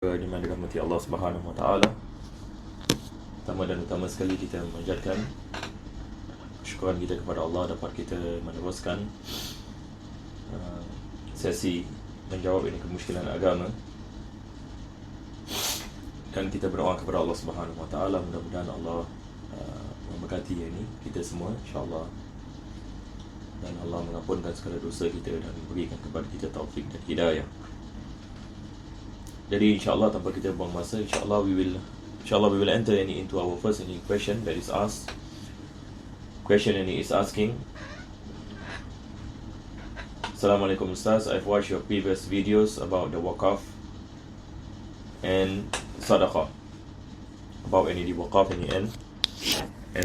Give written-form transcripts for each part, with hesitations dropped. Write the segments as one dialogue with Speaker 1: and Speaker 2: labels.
Speaker 1: Di mana dirahmati Allah Subhanahu Wa Taala. Pertama dan utama sekali kita memanjatkan syukuran kita kepada Allah dapat kita meneruskan sesi menjawab ini kemusykilan agama, dan kita berdoa kepada Allah Subhanahu Wa Taala mudah-mudahan Allah memberkati ini kita semua insya-Allah, dan Allah mengampunkan segala dosa kita dan berikan kepada kita taufik dan hidayah. Jadi insyaAllah tanpa kita buang masa, insyaAllah we will enter into our first question that is asked. Question is asking, Assalamualaikum Ustaz, I've watched your previous videos about the waqaf and sadaqah, about any waqaf and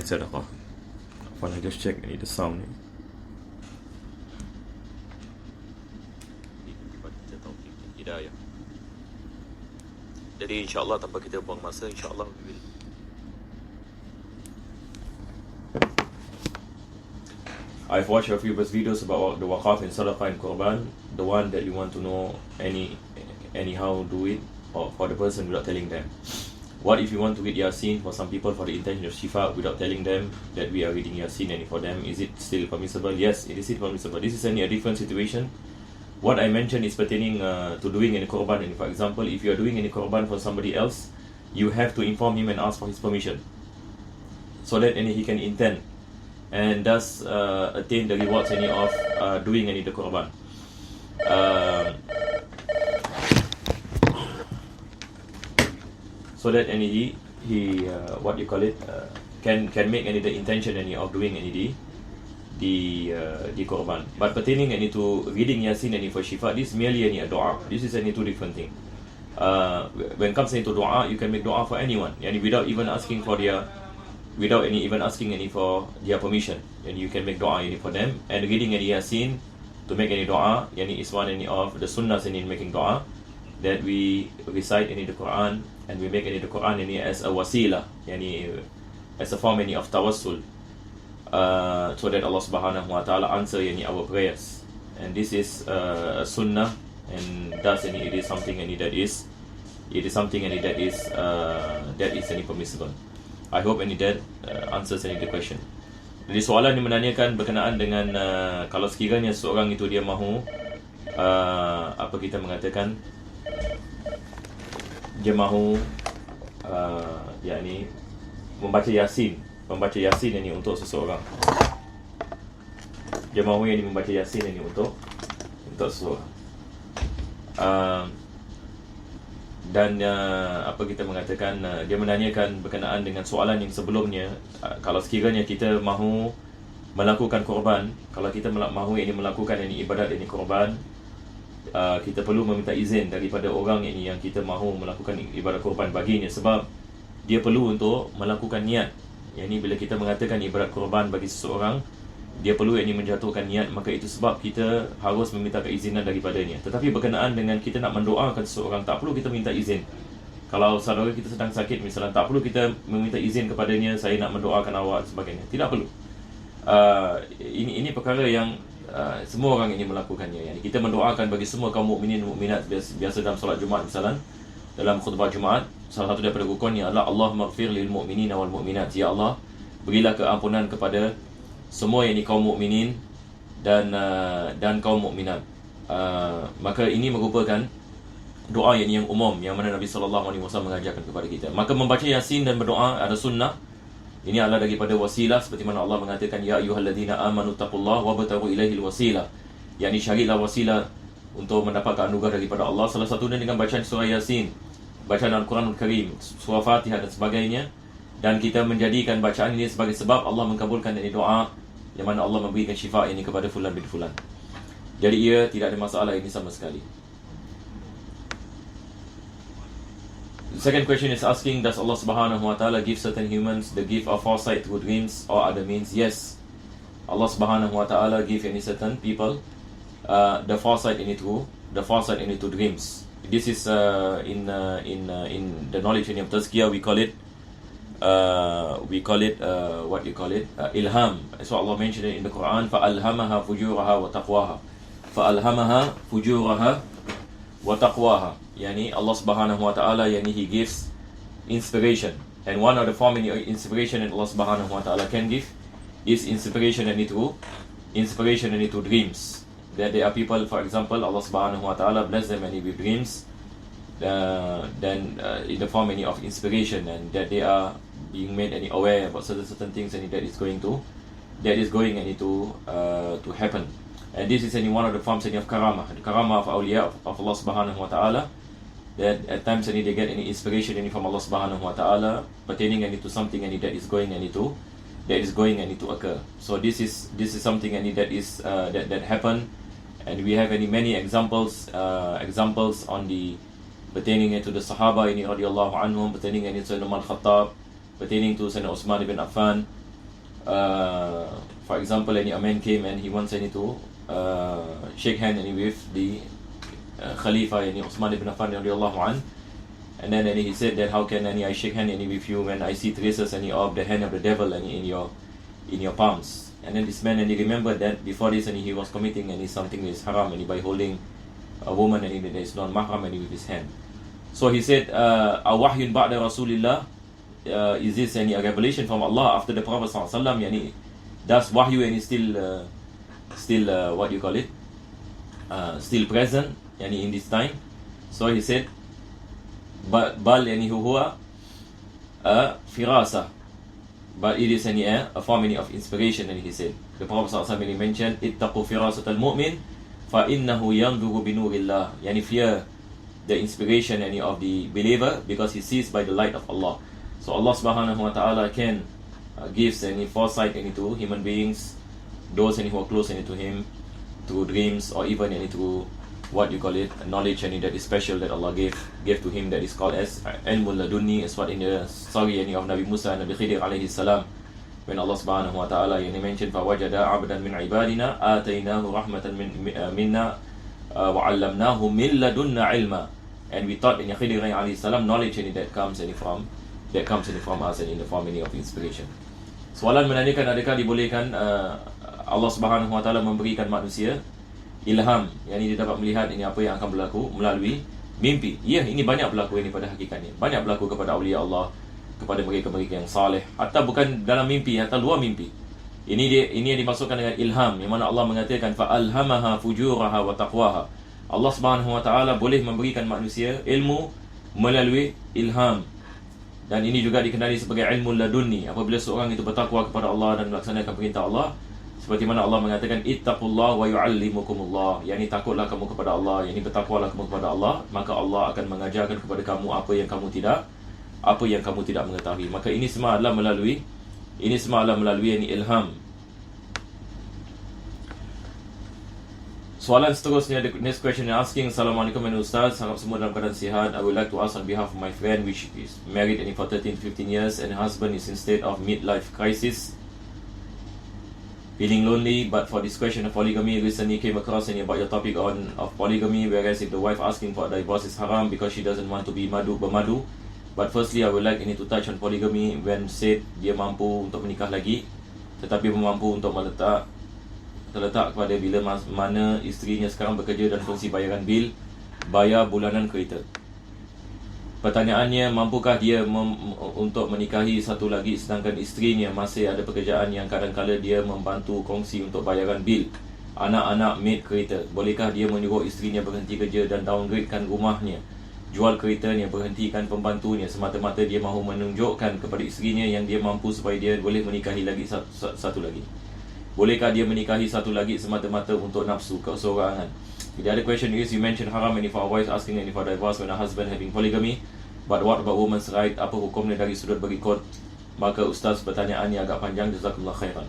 Speaker 1: sadaqah. I just check the sound. Hidayah. Jadi insyaAllah tanpa kita buang masa, insyaAllah we will. I've watched a few videos about the waqaf and sadaqah and qurban. The one that you want to know anyhow do it, or for the person without telling them. What if you want to read Yasin for some people for the intention of shifa without telling them that we are reading Yasin, and for them is it still permissible? Yes, it is still permissible. This is a different situation. What I mentioned is pertaining to doing any korban. And for example, if you are doing any korban for somebody else, you have to inform him and ask for his permission, so that he can intend and thus attain the rewards of doing the korban. So that he what you call it can make the intention of doing the korban. But pertaining to reading Yasin for shifa, this is merely a dua. This is two different things. When it comes to dua, you can make dua for anyone, without even asking for their permission, and you can make dua for them. And reading Yasin to make dua, is one of the sunnahs in making dua, that we recite the Quran, and we make the Quran as a wasila, as a form of tawassul, so that Allah Subhanahu Wa Taala answer our prayers. And this is a sunnah, and thus it is something that is permissible. I hope that answers the question. Jadi soalan ini menanyakan berkenaan dengan kalau sekiranya seorang itu dia mahu apa kita mengatakan, dia mahu membaca Yasin ini untuk seseorang. Dia mahu membaca Yasin ini untuk seseorang. Dan apa kita mengatakan, dia menanyakan berkenaan dengan soalan yang sebelumnya, kalau sekiranya kita mahu melakukan korban, kalau kita mahu melakukan ibadat korban, kita perlu meminta izin daripada orang yang kita mahu melakukan ibadat korban baginya, sebab dia perlu untuk melakukan niat. Bila kita mengatakan ibadat korban bagi seseorang, dia perlu menjatuhkan niat, maka itu sebab kita harus meminta keizinan daripadanya. Tetapi berkenaan dengan kita nak mendoakan seseorang, tak perlu kita minta izin. Kalau saudara kita sedang sakit misalnya, tak perlu kita meminta izin kepadanya, saya nak mendoakan awak dan sebagainya. Tidak perlu. Ini perkara yang semua orang ini melakukannya. Kita mendoakan bagi semua kaum mukminin mukminat biasa dalam solat Jumaat misalnya, dalam khutbah Jumaat, salah satu daripada rukunnya adalah Allahumma ighfir lil mu'minina wal mu'minat. Ya Allah, berilah keampunan kepada semua kaum mukminin dan kaum mukminat. Maka ini merupakan doa yang umum, yang mana Nabi SAW mengajarkan kepada kita. Maka membaca Yasin dan berdoa ada sunnah. Ini adalah daripada wasilah, seperti mana Allah mengatakan, Ya ayyuhalladzina amanu taqullaha wabtaghu ilaihil wasilah. Syarilah wasilah untuk mendapatkan anugerah daripada Allah. Salah satunya dengan bacaan surah Yasin, bacaan Al-Quranul Karim, surah Fatihah dan sebagainya. Dan kita menjadikan bacaan ini sebagai sebab Allah mengabulkan doa, yang mana Allah memberikan syifa kepada fulan bin fulan. Jadi ia tidak ada masalah ini sama sekali. The second question is asking, does Allah Subhanahu Wa Taala give certain humans the gift of foresight through dreams or other means? Yes, Allah Subhanahu Wa Taala give certain people the foresight through dreams. This is in the knowledge of Tazkiyah, we call it ilham. That's what Allah mentioned in the Quran. فَأَلْهَمَهَا فُجُورَهَا وَتَقْوَاهَا. yani Allah Subhanahu wa Ta'ala, yani He gives inspiration. And one of the form of inspiration that Allah Subhanahu wa Ta'ala can give is inspiration and into dreams. That there are people, for example, Allah Subhanahu wa Ta'ala bless them and with dreams, then in the form of inspiration, and that they are being made aware about certain things and that is going to happen. And this is one of the forms of karamah, the karamah of awliya of Allah Subhanahu wa Ta'ala, that at times they get any inspiration from Allah Subhanahu wa Ta'ala pertaining to something that is going to occur. So this is something that is that happened, and we have many examples on the pertaining to the Sahaba radiallahu anhum, pertaining to Sayyidina Umar Khattab, pertaining to Sayyidina Osman ibn Affan. For example, a man came and he wants to shake hand with the Khalifa Osman ibn Affan radiallahu anhu, and then he said that, how can I shake hand with you when I see traces of the hand of the devil in your palms? And then this man remembered that before this he was committing something that is haram by holding a woman that is non-mahram with his hand. So he said, awahyun ba'da Rasulillah, is this a revelation from Allah after the Prophet sallallahu alaihi wasallam? Does wahyu still what you call it, still present in this time? So he said, bal huwa firasa, but it is a form of inspiration. And he said, the Prophet sallallahu alaihi wasallam mentioned, ittaqu firasat al-mu'min fa innahu yanzuru bi nurillah, fear the inspiration of the believer because he sees by the light of Allah. So Allah Subhanahu wa Ta'ala can gives foresight to human beings, those who are close to Him, through dreams, or even through what you call it, knowledge that is special that Allah gave to him, that is called as ilmul ladunni, as what in the story of Nabi Musa and Nabi Khidir alayhi salam, when Allah Subhanahu wa Ta'ala mentioned, فَوَجَدَ عَبْدًا مِنْ عِبَادِنَا آتَيْنَاهُ رَحْمَةً مِنَّا وَعَلَّمْنَاهُ مِنْ لَدُنَّا عِلْمًا. And we taught in Khidir alayhi salam knowledge that comes from us and in the form of inspiration. Soalan menanyakan, adakah dibolehkan Allah Subhanahu wa Ta'ala memberikan manusia ilham, yang dia dapat melihat apa yang akan berlaku melalui mimpi? Ya, ini banyak berlaku pada hakikatnya. Banyak berlaku kepada awliya Allah, kepada mereka-mereka yang saleh, atau bukan dalam mimpi, atau luar mimpi. Ini yang dimaksudkan dengan ilham, yang mana Allah mengatakan fa'alhamaha fujuraha wa taqwaha. Allah Subhanahu wa Ta'ala boleh memberikan manusia ilmu melalui ilham. Dan ini juga dikenali sebagai ilmu ladunni, apabila seorang itu bertakwa kepada Allah dan melaksanakan perintah Allah, seperti mana Allah mengatakan ittaqullah wa yu'allimukumullah, yakni takutlah kamu kepada Allah, yakni bertakwalah kamu kepada Allah, maka Allah akan mengajarkan kepada kamu apa yang kamu tidak mengetahui. Maka ini semua adalah melalui ilham. Soalan seterusnya, the next question asking, Assalamualaikum Ustaz, harap semua dalam keadaan sihat. I would like to ask on behalf of my friend, which is married and for 13-15 years, and her husband is in state of midlife crisis, feeling lonely. But for this question of polygamy, recently came across about your topic of polygamy, whereas if the wife asking for a divorce is haram because she doesn't want to be bermadu. But firstly, I would like to touch on polygamy when said dia mampu untuk menikah lagi, tetapi mampu untuk terletak kepada bila mana isterinya sekarang bekerja dan fungsi bayaran bil, bayar bulanan kereta. Pertanyaannya, mampukah dia untuk menikahi satu lagi sedangkan isterinya masih ada pekerjaan yang kadang-kala dia membantu kongsi untuk bayaran bil, anak-anak, maid kereta? Bolehkah dia menyuruh isterinya berhenti kerja dan downgradekan rumahnya, jual keretanya, berhentikan pembantunya, semata-mata dia mahu menunjukkan kepada isterinya yang dia mampu supaya dia boleh menikahi lagi satu lagi? Bolehkah dia menikahi satu lagi semata-mata untuk nafsu keseorangan? The other question is, you mentioned haram if our wife asking for divorce when her husband having polygamy, but what about woman's right? Apa hukumnya dari sudut berikut? Maka Ustaz, pertanyaannya agak panjang. Jazakallah khairan.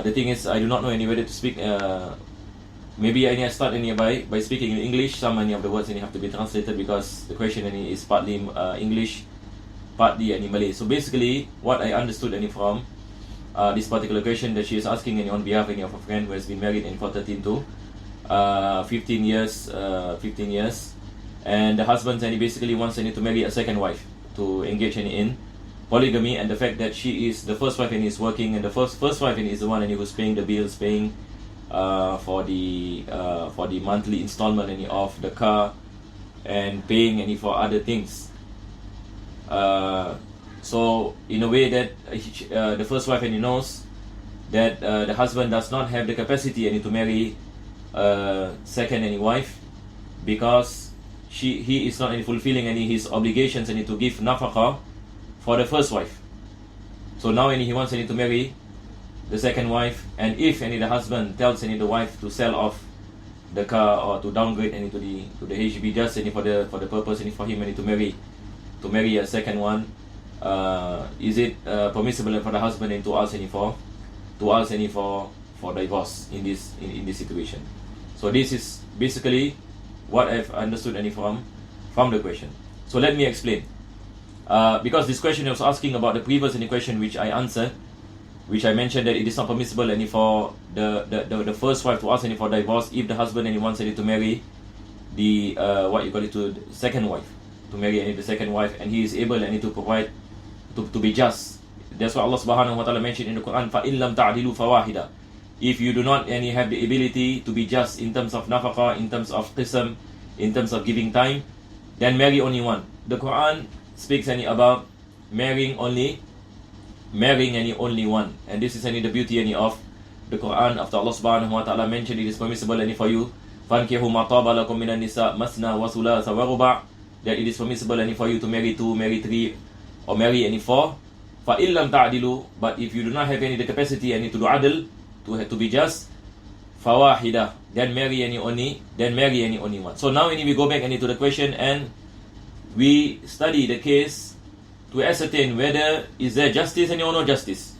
Speaker 1: The thing is, I do not know any way to speak. Maybe I start by speaking in English. Some of the words have to be translated because the question is partly English, partly Malay. So basically, what I understood from this particular question that she is asking on behalf of a friend who has been married for 13 to 15 years, and the husband basically wants to marry a second wife, to engage in polygamy, and the fact that she is the first wife and is working, and the first wife is the one who's paying the bills, paying for the monthly installment of the car, and paying any for other things. So in a way that the first wife and he knows that the husband does not have the capacity any to marry second any wife, because he is not any fulfilling any his obligations any to give nafaqah for the first wife. So now any he wants any to marry the second wife, and if any the husband tells any the wife to sell off the car or to downgrade any to the HDB just any for the purpose any for him any to marry a second one, is it permissible for the husband and to ask any for divorce in this situation? So this is basically what I've understood any from the question. So let me explain. Because this question was asking about the previous any question which I answered, which I mentioned that it is not permissible any for the first wife to ask any for divorce if the husband and he wants any to marry the to the second wife, to marry any the second wife, and he is able any to provide to be just. That's what Allah Subhanahu wa Ta'ala mentioned in the Quran, فَإِن لَمْ تَعْدِلُوا فَوَاحِدًا. If you do not any have the ability to be just in terms of nafaqah, in terms of qism, in terms of giving time, then marry only one. The Quran speaks any about marrying only one, and this is any the beauty any of the Quran. After Allah Subhanahu wa Ta'ala mentioned it is permissible any for you, فَانْكِحُوا مَا طَابَ لَكُم مِّنَ النِّسَاءِ مَثْنَى وَثُلَاثَ وَرُبَاعَ, that it is permissible any for you to marry 2, marry 3, or marry any 4. فَإِن لَمْ تَعْدِلُوا, but if you do not have any the capacity any to do adl, to be just, فَوَاحِدَةً, then marry any only one. So now we go back any to the question and we study the case to ascertain whether is there justice any or no justice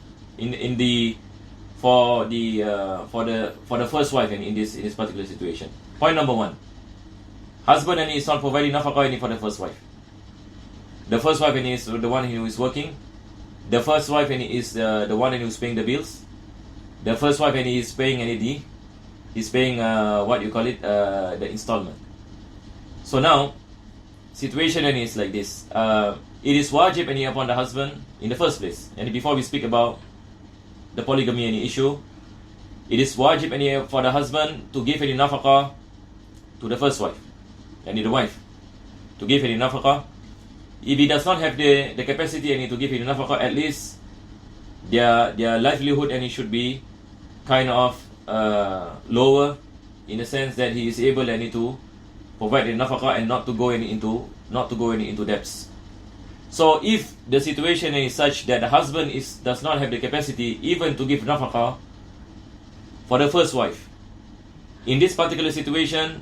Speaker 1: for the first wife and in this particular situation. Point number 1: husband and he is not providing nafaqah any for the first wife. The first wife and he is the one who is working. The first wife and he is the one who is paying the bills. The first wife and he is paying the installment. So now situation and is like this. It is wajib any upon the husband in the first place. And before we speak about the polygamy any issue, it is wajib any for the husband to give any nafaqah to the first wife, and the wife to give any nafaqah. If he does not have the capacity any to give any nafaqah, at least their livelihood and it should be kind of lower, in the sense that he is able any to provide the nafaqah and not to go into debts. So if the situation is such that the husband does not have the capacity even to give nafaqah for the first wife, in this particular situation,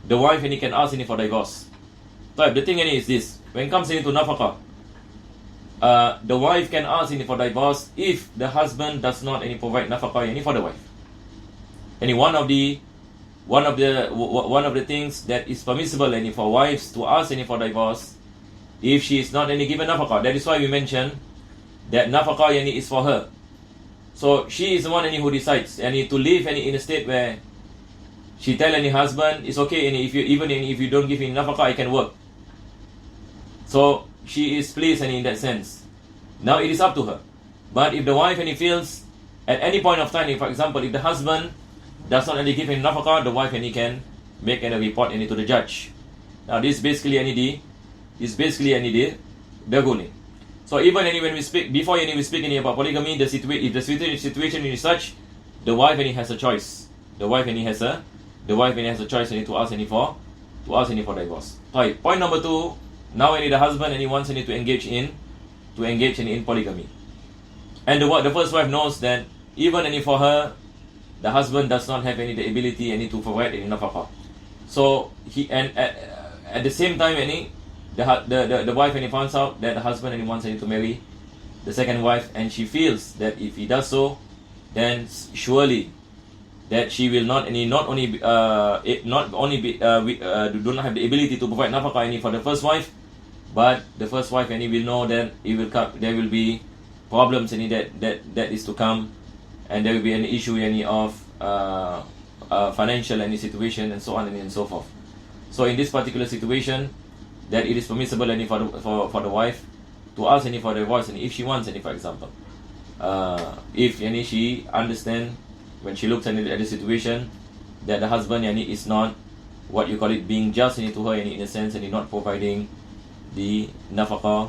Speaker 1: the wife and he can ask any for divorce. So the thing is this: when it comes into nafaqah, the wife can ask any for divorce if the husband does not any provide nafaqah any for the wife. Any one of the things that is permissible any for wives to ask any for divorce, if she is not any given nafaqah. That is why we mention that nafaqah yani is for her. So she is the one any who decides any to live any in a state where she tell any husband it's okay any if you don't give me nafaqah, I can work. So she is pleased any in that sense. Now it is up to her. But if the wife any feels at any point of time, for example, if the husband does not any give him nafaqah, the wife any can make any report any to the judge. Now this is basically the ruling. So even any when we speak before any we speak any about polygamy, if the situation is such, the wife any has a choice. The wife any has a choice any to ask any for divorce. Right. Point number 2. Now any the husband any wants any to engage in polygamy, and the first wife knows that even any for her, the husband does not have any the ability any to provide any nafaqah. So he and at the same time any the wife any finds out that the husband any wants any to marry the second wife, and she feels that if he does so, then surely that she will do not have the ability to provide nafaqah any for the first wife, but the first wife any will know that there will be problems any that is to come, and there will be an issue any of financial any situation and so on and so forth. So in this particular situation, that it is permissible any for the wife to ask any for divorce, and if she wants any, for example, if any she understand when she looks at the situation that the husband yani is not what you call it, being just to her in a sense, and not providing the nafaqah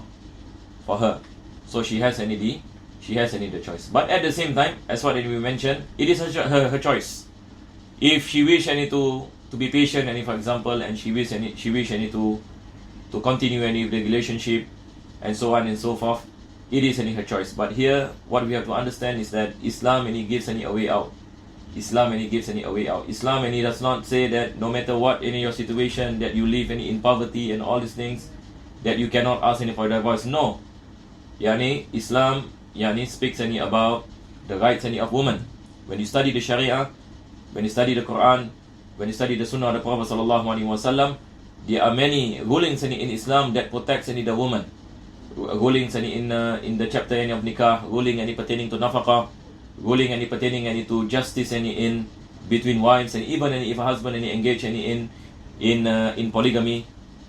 Speaker 1: for her. So she has the choice. But at the same time, as what we mentioned, it is her choice. If she wish to be patient, for example, and she wish to continue with the relationship, and so on and so forth, it is her choice. But here, what we have to understand is that Islam gives a way out. Islam does not say that no matter what your situation, that you live in poverty and all these things, that you cannot ask for divorce. No. Islam speaks about the rights of women. When you study the Sharia, when you study the Quran, when you study the Sunnah of the Prophet ﷺ, there are many rulings in Islam that protects the woman. Rulings in the chapter of nikah, ruling pertaining to nafaqah, ruling pertaining to justice in between wives, and even if a husband engaged in polygamy.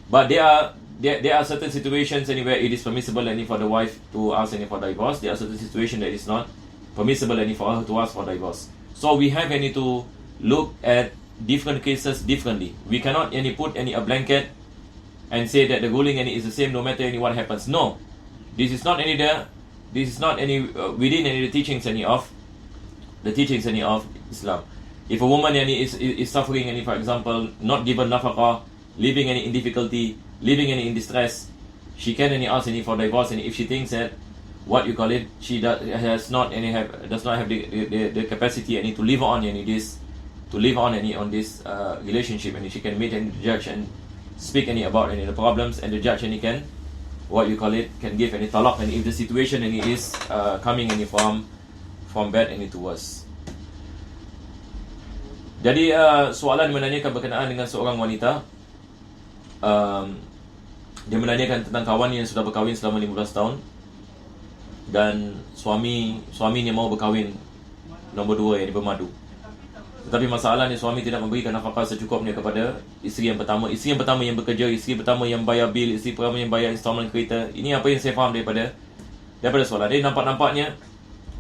Speaker 1: But there are certain situations where it is permissible for the wife to ask for divorce. There are certain situations that is not permissible for her to ask for divorce. So we have to look at different cases differently. We cannot put a blanket and say that the ruling is the same no matter what happens. No, this is not within the teachings of Islam. If a woman is suffering for example, not given nafaqah, living in difficulty, living in distress, she can ask for divorce, and if she thinks that she does not have the capacity to live on on this relationship, and she can meet the judge and speak about the problems, and the judge can can give talaq, and if the situation is coming from bad to worse. Jadi soalan menanyakan berkenaan dengan seorang wanita. Dia menanyakan tentang kawan yang sudah berkahwin selama 15 tahun, dan suaminya mau berkahwin nombor 2 yang bermadu. Tetapi masalahnya suami tidak memberikan nafkah secukupnya kepada isteri yang pertama. Isteri yang pertama yang bekerja, isteri pertama yang bayar bil, isteri pertama yang bayar installment kereta. Ini apa yang saya faham daripada soalan. Jadi nampak-nampaknya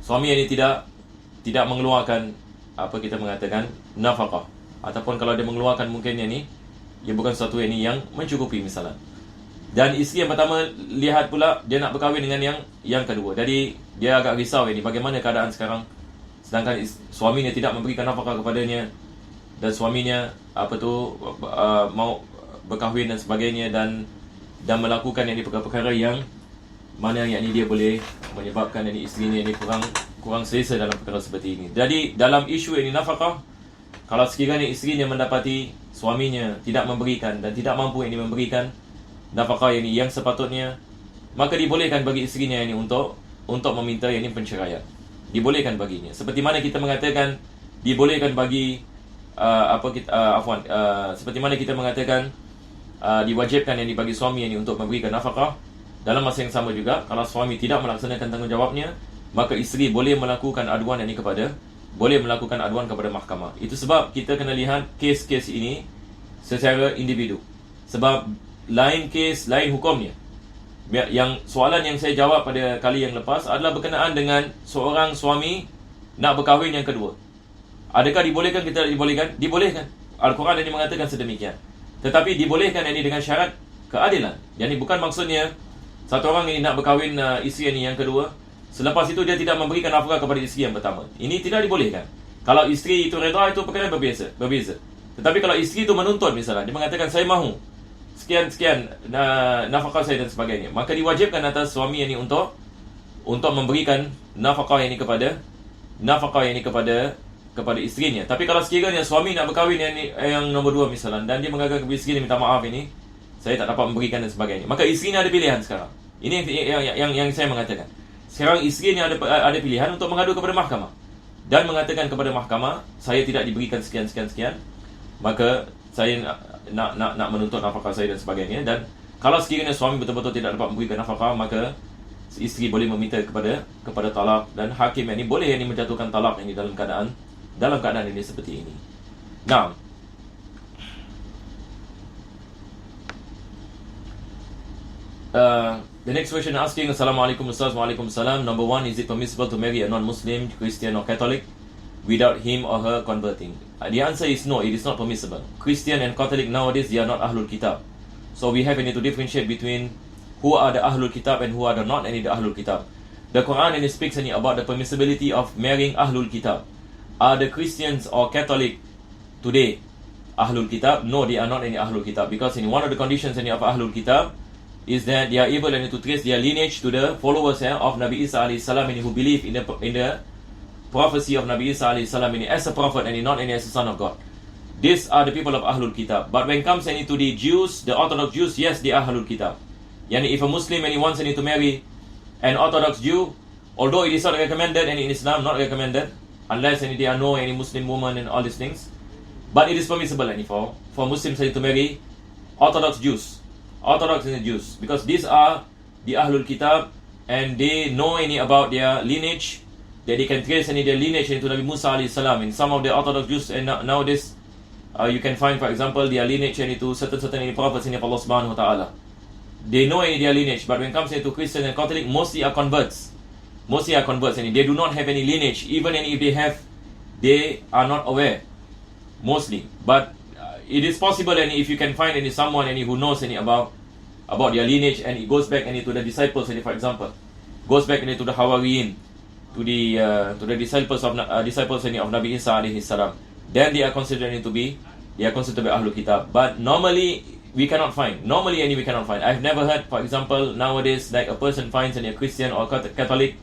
Speaker 1: suami ini tidak mengeluarkan apa kita mengatakan nafkah, ataupun kalau dia mengeluarkan mungkin ia bukan sesuatu yang mencukupi misalnya. Dan isteri yang pertama lihat pula dia nak berkahwin dengan yang kedua. Jadi dia agak risau bagaimana keadaan sekarang. Sedangkan suaminya tidak memberikan nafkah kepadanya, dan suaminya mau berkahwin dan sebagainya, dan melakukan perkara-perkara yang mana dia boleh menyebabkan isterinya kurang selesa dalam perkara seperti ini. Jadi dalam isu nafkah, kalau sekiranya isterinya mendapati suaminya tidak memberikan dan tidak mampu memberikan nafkah yang sepatutnya, maka dibolehkan bagi isterinya untuk meminta penceraian. Dibolehkan baginya. Seperti mana kita mengatakan dibolehkan bagi seperti mana kita mengatakan diwajibkan bagi suami untuk memberikan nafkah. Dalam masa yang sama juga, kalau suami tidak melaksanakan tanggungjawabnya, maka isteri boleh melakukan aduan kepada mahkamah. Itu sebab kita kena lihat kes-kes ini secara individu. Sebab lain kes, lain hukumnya. Yang soalan yang saya jawab pada kali yang lepas adalah berkenaan dengan seorang suami nak berkahwin yang kedua. Adakah dibolehkan, kita dibolehkan? Dibolehkan. Al-Quran ini mengatakan sedemikian. Tetapi dibolehkan dengan syarat keadilan. Yang bukan maksudnya satu orang ini nak berkahwin isteri yang kedua, selepas itu dia tidak memberikan nafkah kepada isteri yang pertama. Ini tidak dibolehkan. Kalau isteri itu redha, itu perkara berbeza. Tetapi kalau isteri itu menuntut misalnya, dia mengatakan saya mahu sekian nafkah saya dan sebagainya, maka diwajibkan atas suami untuk memberikan nafkah kepada isterinya. Tapi kalau sekiranya suami nak berkahwin yang nombor 2 misalnya, dan dia mengaku kepada isteri minta maaf saya tak dapat memberikan dan sebagainya, maka isterinya ada pilihan sekarang. Ini yang saya mengatakan. Sekarang isterinya ada pilihan untuk mengadu kepada mahkamah dan mengatakan kepada mahkamah, saya tidak diberikan sekian, maka saya nak menuntut nafkah saya dan sebagainya. Dan kalau sekiranya suami betul-betul tidak dapat memberikan nafkah, maka isteri boleh meminta kepada talak, dan hakim boleh menjatuhkan talak dalam keadaan ini seperti ini. Nah, the next question asking, Assalamualaikum Ustaz. Waalaikumsalam. Number 1, is it permissible to marry a non-Muslim, Christian or Catholic? without him or her converting? The answer is no, it is not permissible. Christian and Catholic nowadays, they are not Ahlul Kitab. So we have to differentiate between who are the Ahlul Kitab and who are the not any the Ahlul Kitab. The Quran speaks about the permissibility of marrying Ahlul Kitab. Are the Christians or Catholic today Ahlul Kitab? No, they are not any Ahlul Kitab, because one of the conditions of Ahlul Kitab is that they are able to trace their lineage to the followers of Nabi Isa alayhi salam, who believe in the prophecy of Nabi Isa alayhi salam as a prophet and not as a son of God. These are the people of Ahlul Kitab. But when it comes to the Jews, the Orthodox Jews, yes, they are Ahlul Kitab. If a Muslim wants to marry an Orthodox Jew, although it is not recommended, and in Islam not recommended, unless there are no any Muslim woman and all these things, but it is permissible for Muslims to marry Orthodox Jews, Orthodox Jews, because these are the Ahlul Kitab, and they know about their lineage, that they can trace their lineage into Nabi Musa alayhi salam. In some of the Orthodox Jews, and nowadays you can find, for example, their lineage into certain prophets of Allah subhanahu wa ta'ala. They know their lineage, but when it comes to Christian and Catholic, mostly are converts, and they do not have any lineage. Even if they have, they are not aware, mostly. But it is possible, and if you can find someone who knows about their lineage, and it goes back to the disciples, for example, goes back to the Hawariyin, to the disciples of Nabi Isa alayhi salam, then they are considered to be Ahlul Kitab. But normally we cannot find. I've never heard, for example, nowadays, like a person finds a Christian or Catholic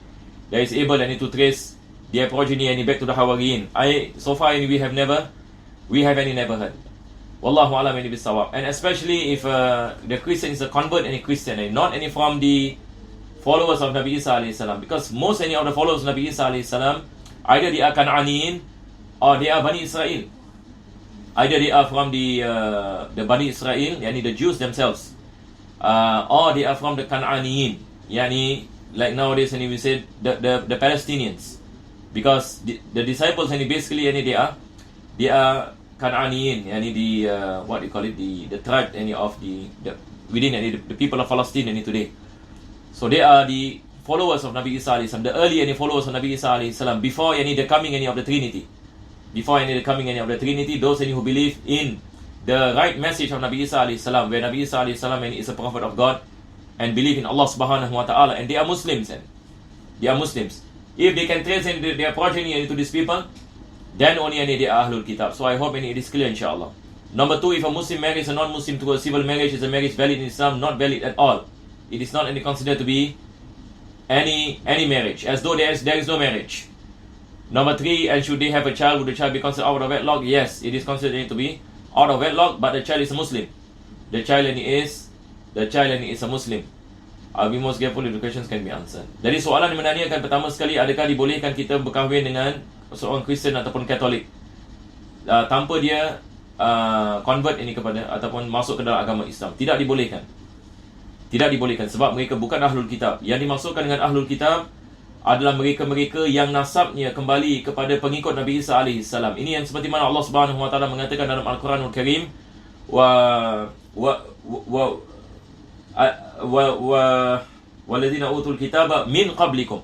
Speaker 1: that is able to trace their progeny back to the Hawariyin. So far we have never heard. Wallahu alam bisawab. And especially if the Christian is a convert Christian, and not any from the followers of Nabi Isa alayhi salam, because most of the followers of Nabi Isa alayhi salam, either they are Kan'aniyin or they are Bani Israel. Either they are from the Bani Israel, the Jews themselves, or they are from the Kan'aniyin, like nowadays we say the Palestinians, because the disciples basically they are Kan'aniyin, the what do you call it, the tribe of the within the people of Palestine today. So they are the followers of Nabi Isa alayhi salam, the early followers of Nabi Isa alayhi salam, before the coming of the Trinity. Before the coming of the Trinity, those who believe in the right message of Nabi Isa alayhi salam, where Nabi Isa alayhi salam is a prophet of God, and believe in Allah subhanahu wa ta'ala, and they are Muslims. If they can trace their progeny to these people, then only they are Ahlul Kitab. So I hope it is clear, inshallah. Number two, if a Muslim marries a non-Muslim to a civil marriage, is a marriage valid in Islam? Not valid at all. It is not considered to be any marriage, as though there is no marriage. Number three, and should they have a child, would the child be considered out of wedlock? Yes, it is considered to be out of wedlock, but the child is a Muslim. The child is a Muslim. I'll be most careful if the questions can be answered. Dari soalan yang menanyakan pertama sekali, adakah dibolehkan kita berkahwin dengan seorang Kristian ataupun Katolik tanpa dia convert kepada ataupun masuk ke dalam agama Islam? Tidak dibolehkan. Sebab mereka bukan Ahlul Kitab. Yang dimaksudkan dengan Ahlul Kitab adalah mereka-mereka yang nasabnya kembali kepada pengikut Nabi Isa alaihi salam. Ini yang seperti mana Allah Subhanahu wa taala mengatakan dalam Al-Quranul Karim, waladzina utul kitaba min qablikum.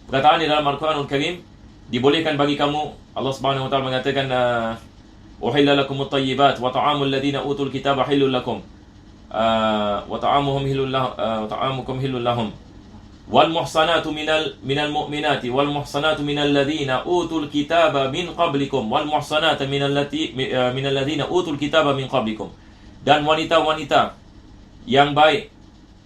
Speaker 1: Perkataan di dalam Al-Quranul Karim, dibolehkan bagi kamu, Allah Subhanahu wa taala mengatakan uhilla lakumut tayyibat wa ta'amul ladzina utul kitaba halul lakum wa ta'amuhum hilul lahum wal muhsanatu minal mu'minati wal muhsanatu minal ladzina utul kitaba min qablikum wal muhsanatu minal ladzina utul kitaba min qablikum. Dan wanita-wanita yang baik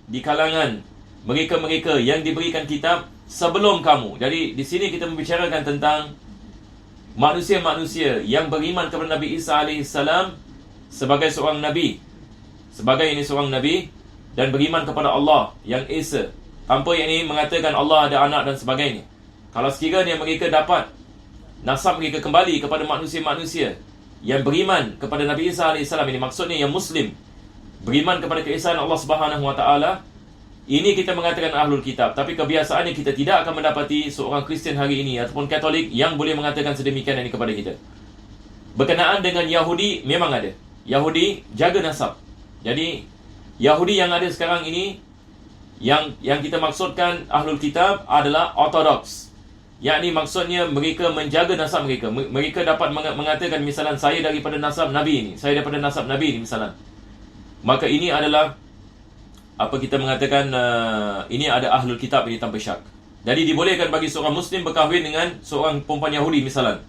Speaker 1: di kalangan mereka-mereka yang diberikan kitab sebelum kamu. Jadi di sini kita membicarakan tentang manusia-manusia yang beriman kepada Nabi Isa alaihi salam sebagai seorang nabi, dan beriman kepada Allah yang Esa, tanpa ini mengatakan Allah ada anak dan sebagainya. Kalau sekiranya mereka dapat nasab mereka kembali kepada manusia-manusia yang beriman kepada Nabi Isa AS, ini maksudnya yang Muslim, beriman kepada keesaan Allah Subhanahu Wa Taala, ini kita mengatakan Ahlul Kitab. Tapi kebiasaannya kita tidak akan mendapati seorang Kristian hari ini ataupun Katolik yang boleh mengatakan sedemikian ini kepada kita. Berkenaan dengan Yahudi, memang ada. Yahudi jaga nasab. Jadi Yahudi yang ada sekarang ini, yang kita maksudkan Ahlul Kitab adalah Ortodoks. Yakni maksudnya mereka menjaga nasab mereka. Mereka dapat mengatakan misalnya saya daripada nasab Nabi ini, saya daripada nasab Nabi ini misalnya. Maka ini adalah apa kita mengatakan ini ada ahlul kitab ini tanpa syak. Jadi dibolehkan bagi seorang muslim berkahwin dengan seorang perempuan Yahudi misalnya.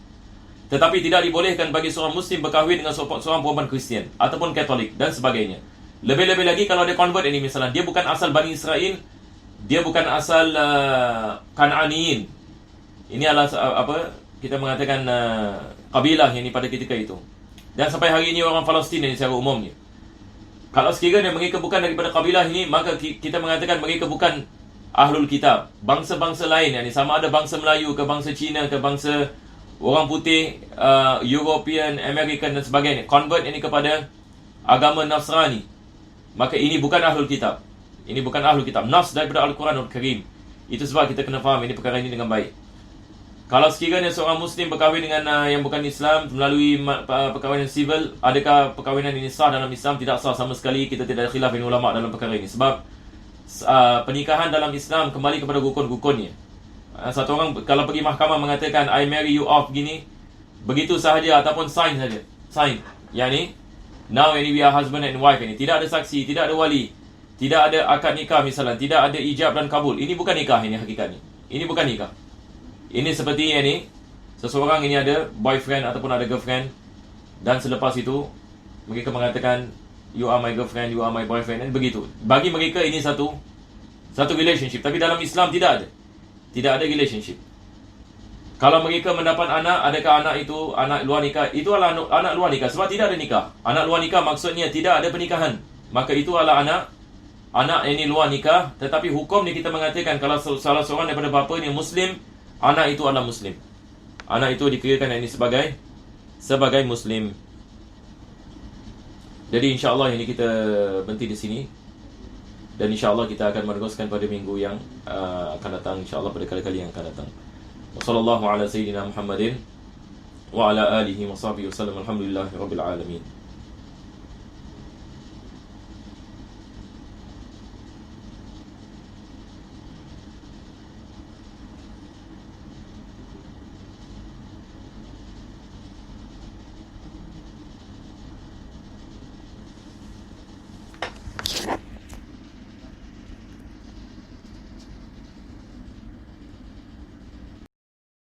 Speaker 1: Tetapi tidak dibolehkan bagi seorang muslim berkahwin dengan seorang perempuan Kristian ataupun Katolik dan sebagainya. Lebih-lebih lagi kalau dia convert ini misalnya, dia bukan asal Bani Israel, dia bukan asal Kan'aniyin. Ini adalah apa kita mengatakan kabilah yang pada ketika itu. Dan sampai hari ini orang Palestin ini secara umumnya. Kalau sekiranya mereka bukan daripada kabilah ini, maka kita mengatakan mereka bukan ahlul kitab. Bangsa-bangsa lain, yani sama ada bangsa Melayu ke bangsa Cina ke bangsa orang putih, European, American dan sebagainya, convert ini kepada agama Nasrani, maka ini bukan ahlul kitab. Ini bukan ahlul kitab. Nas daripada Al-Quranul Karim. Itu sebab kita kena faham ini perkara ini dengan baik. Kalau sekiranya seorang muslim berkahwin dengan yang bukan Islam melalui perkahwinan civil, adakah perkahwinan ini sah dalam Islam? Tidak sah sama sekali. Kita tidak ada khilaf dengan ulama dalam perkara ini. Sebab pernikahan dalam Islam kembali kepada rukun-rukunnya. Satu orang kalau pergi mahkamah mengatakan I marry you off gini, begitu sahaja ataupun sign saja. Sign. Yani now ini we are husband and wife ini. Tidak ada saksi, tidak ada wali, tidak ada akad nikah misalnya, tidak ada ijab dan kabul. Ini bukan nikah ini hakikatnya. Ini bukan nikah. Ini seperti ini, seseorang ini ada boyfriend ataupun ada girlfriend, dan selepas itu mereka mengatakan you are my girlfriend, you are my boyfriend, dan begitu. Bagi mereka ini satu relationship. Tapi dalam Islam tidak ada. Tidak ada relationship. Kalau mereka mendapat anak, adakah anak itu anak luar nikah? Itu adalah anak luar nikah sebab tidak ada nikah. Anak luar nikah maksudnya tidak ada pernikahan. Maka itu adalah anak ini luar nikah. Tetapi hukum ni kita mengatakan kalau salah seorang daripada bapa ni Muslim, anak itu adalah Muslim. Anak itu dikirakan ini sebagai Muslim. Jadi insya-Allah ini kita berhenti di sini. Dan insya-Allah kita akan meneruskan pada minggu yang akan datang, insya-Allah pada kali-kali yang akan datang. Wassallallahu ala sayyidina Muhammadin wa ala alihi wa sahbihi wasallam. Alhamdulillahirabbil alamin.